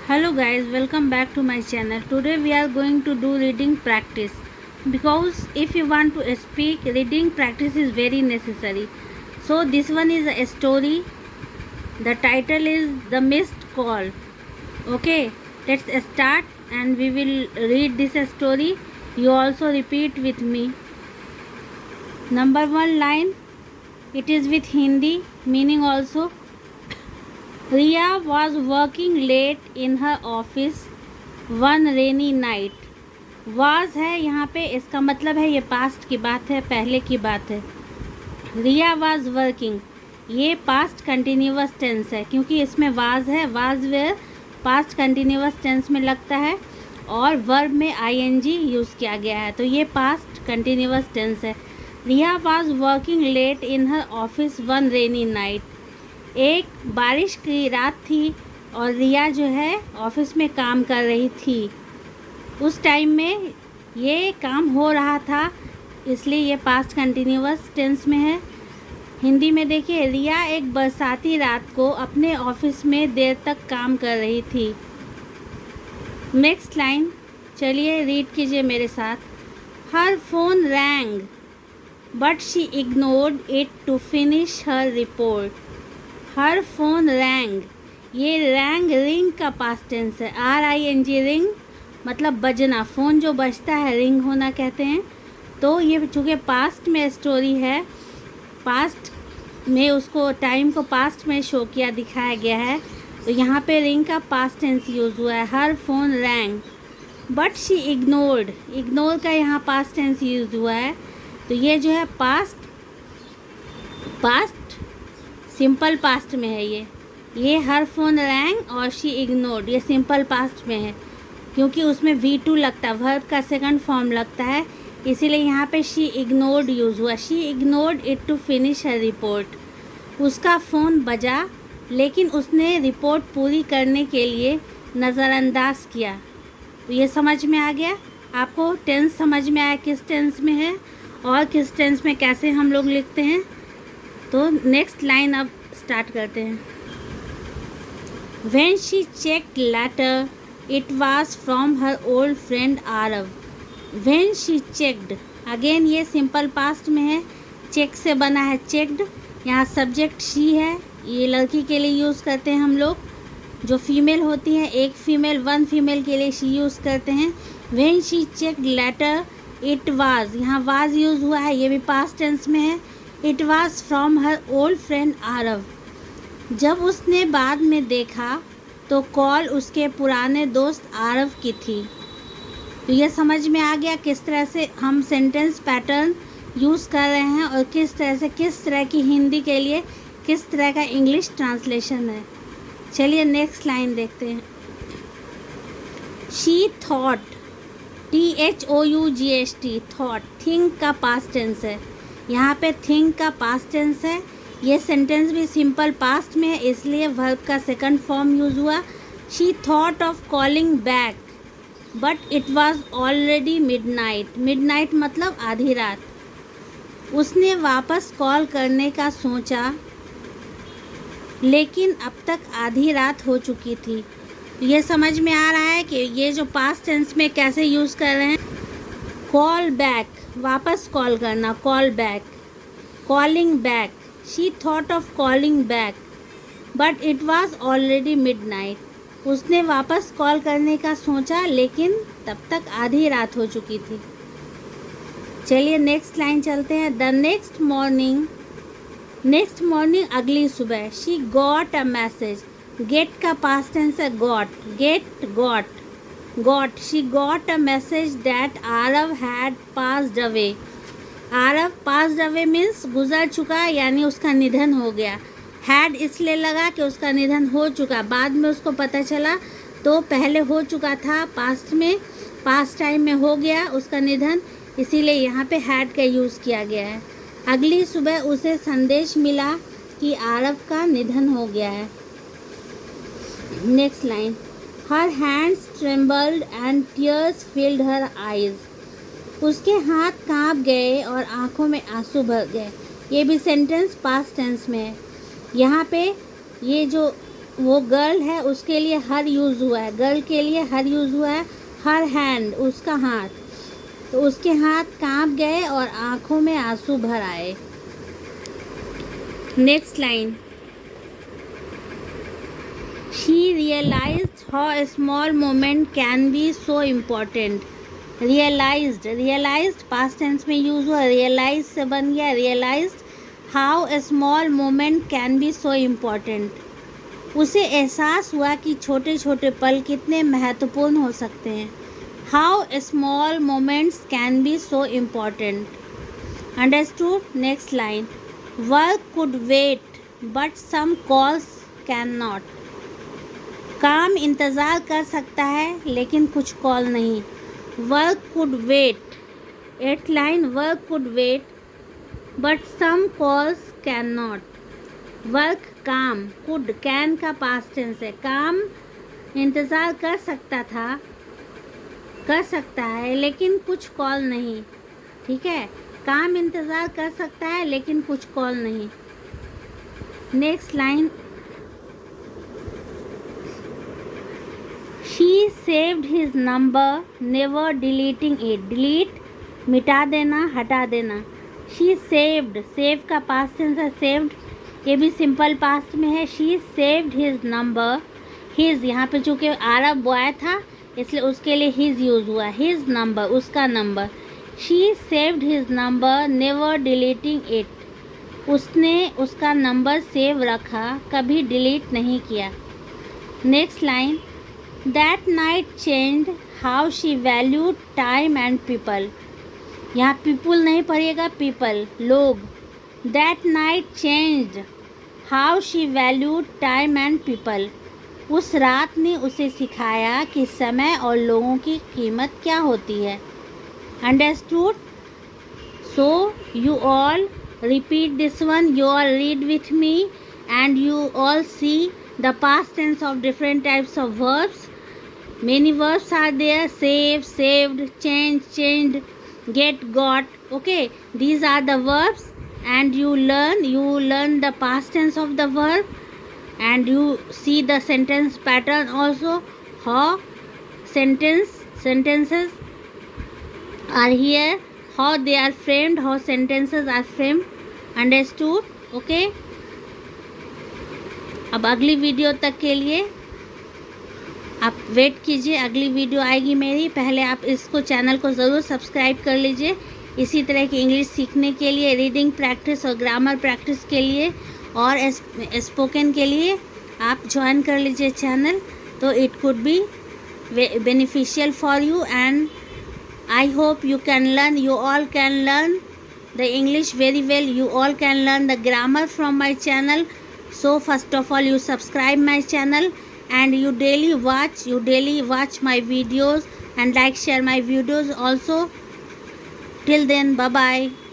Hello guys, welcome back to my channel. Today we are going to do reading practice because if you want to speak, reading practice is very necessary. So this one is a story. The title is The Missed Call. Okay, let's start and we will read this story. You also repeat with me. Number one line, it is with Hindi, meaning also. Riya was working late in her office one rainy night. was है यहाँ पे, इसका मतलब है ये past की बात है, पहले की बात है. रिया वाज वर्किंग, ये पास्ट कंटिन्यूअस टेंस है क्योंकि इसमें वाज है. Was were past continuous tense में लगता है और वर्ब में आईएनजी यूज़ किया गया है, तो ये पास्ट कंटिन्यूअस टेंस है. Riya was working late in her office one rainy night. एक बारिश की रात थी और रिया जो है ऑफिस में काम कर रही थी. उस टाइम में ये काम हो रहा था, इसलिए ये पास्ट कंटिन्यूअस टेंस में है. हिंदी में देखिए, रिया एक बरसाती रात को अपने ऑफिस में देर तक काम कर रही थी. नेक्स्ट लाइन, चलिए रीड कीजिए मेरे साथ. Her phone rang but she ignored it to finish her report. Her phone rang, ये रैंग रिंग का पास्ट टेंस है. RING रिंग मतलब बजना, फ़ोन जो बजता है रिंग होना कहते हैं. तो ये चूँकि पास्ट में स्टोरी है, पास्ट में उसको टाइम को पास्ट में शो किया दिखाया गया है, तो यहाँ पे रिंग का पास्ट टेंस यूज़ हुआ है. Her phone rang but she ignored, ignore का यहाँ पास्ट टेंस यूज़ हुआ है. तो ये जो है पास्ट सिंपल पास्ट में है. ये हर फोन रैंग और शी इग्नोर्ड ये सिंपल पास्ट में है क्योंकि उसमें V2 लगता है, वर्ब का सेकंड फॉर्म लगता है, इसीलिए यहाँ पे शी इग्नोर्ड यूज़ हुआ. She ignored it to finish her report. उसका फ़ोन बजा लेकिन उसने रिपोर्ट पूरी करने के लिए नज़रअंदाज किया. तो ये समझ में आ गया आपको, टेंस समझ में आया किस टेंस में है और किस टेंस में कैसे हम लोग लिखते हैं. तो नेक्स्ट लाइन अब स्टार्ट करते हैं. When she checked later, it was from her old friend Aarav. When she checked, again ये सिंपल पास्ट में है, चेक से बना है चेक्ड. यहाँ सब्जेक्ट शी है, ये लड़की के लिए यूज़ करते हैं हम लोग. जो फीमेल होती हैं, एक फीमेल वन फीमेल के लिए शी यूज़ करते हैं. When she checked later, it was, यहाँ was यूज़ हुआ है, ये भी पास्ट टेंस में है. It was from her old friend Aarav. जब उसने बाद में देखा तो कॉल उसके पुराने दोस्त आरव की थी. तो ये समझ में आ गया किस तरह से हम सेंटेंस पैटर्न यूज़ कर रहे हैं और किस तरह की हिंदी के लिए किस तरह का इंग्लिश ट्रांसलेशन है. चलिए नेक्स्ट लाइन देखते हैं. She thought, THOUGHT, thought think का पास्ट टेंस है. यहाँ पे थिंक का पास्ट टेंस है. ये सेंटेंस भी सिंपल पास्ट में है, इसलिए वर्ब का सेकंड फॉर्म यूज़ हुआ. She thought of calling back but it was already midnight. Midnight मतलब आधी रात. उसने वापस कॉल करने का सोचा लेकिन अब तक आधी रात हो चुकी थी. ये समझ में आ रहा है कि ये जो पास्ट टेंस में कैसे यूज़ कर रहे हैं. कॉल बैक, वापस कॉल करना, call back. Calling back, she thought of calling back but it was already midnight. उसने वापस कॉल करने का सोचा लेकिन तब तक आधी रात हो चुकी थी. चलिए नेक्स्ट लाइन चलते हैं. The next morning, next morning अगली सुबह. She got a message, get का पास्ट टेंस है got, get got. She got a message that Aarav had passed away. Aarav passed away means गुजर चुका, यानी उसका निधन हो गया. हैड इसलिए लगा कि उसका निधन हो चुका, बाद में उसको पता चला, तो पहले हो चुका था पास्ट में, पास्ट टाइम में हो गया उसका निधन, इसीलिए यहाँ पे हैड का यूज़ किया गया है. अगली सुबह उसे संदेश मिला कि आरव का निधन हो गया है. Next line. Her hands trembled and tears field her eyes. उसके हाथ कांप गए और आंखों में आंसू भर गए. ये भी सेंटेंस पास्ट टेंस में है. यहाँ पे ये जो वो गर्ल है उसके लिए हर यूज़ हुआ है, गर्ल के लिए हर यूज़ हुआ है, हर हैंड उसका हाथ, तो उसके हाथ कांप गए और आंखों में आंसू भर आए। Next line, she realised how a small moment can be so important। Realised past tense में यूज हुआ, रियलाइज से बन गया realised how a small moment can be so important. उसे एहसास हुआ कि छोटे छोटे पल कितने महत्वपूर्ण हो सकते हैं। How a small moments can be so important. Understood. Next line, work could wait but some calls can not. काम इंतज़ार कर सकता है लेकिन कुछ कॉल नहीं। Work could wait, at line, work could wait but some calls can not. Work काम, could can का पास्ट टेंस है, काम इंतज़ार कर सकता था, कर सकता है लेकिन कुछ कॉल नहीं। ठीक है, काम इंतज़ार कर सकता है लेकिन कुछ कॉल नहीं। Next line, she saved his number never deleting it. Delete मिटा देना, हटा देना। शी सेव्ड, सेव का पास्ट टेंस है सेव्ड, ये भी सिंपल पास्ट में है। She saved his number, his यहाँ पे चूँकि आरब बॉय था इसलिए उसके लिए हिज यूज़ हुआ, हिज नंबर उसका number. She saved his number never deleting it. उसने उसका नंबर सेव रखा, कभी डिलीट नहीं किया। Next line, that night changed how she valued time and people. यहाँ पीपल नहीं पढ़िएगा, पीपल लोग। That night changed how she valued time and people. उस रात ने उसे सिखाया कि समय और लोगों की कीमत क्या होती है। Understood. So you all repeat this one, you all read with me and you all see the past tense of different types of verbs. Many verbs are there, save, saved, change, changed, get, got. Okay, these are the verbs and you learn the past tense of the verb and you see the sentence pattern also, how sentences are here, how they are framed, how sentences are framed. Understood? Okay, अब अगली video तक के लिए आप wait कीजिए, अगली video आएगी मेरी। पहले आप इसको चैनल को ज़रूर सब्सक्राइब कर लीजिए इसी तरह की इंग्लिश सीखने के लिए, रीडिंग प्रैक्टिस और ग्रामर प्रैक्टिस के लिए और स्पोकन के लिए आप ज्वाइन कर लीजिए चैनल, तो it could be beneficial for you and I hope you all can learn the English very well. You all can learn the grammar from my channel. So first of all, you subscribe my channel and you daily watch my videos and like, share my videos also. Till then, bye bye.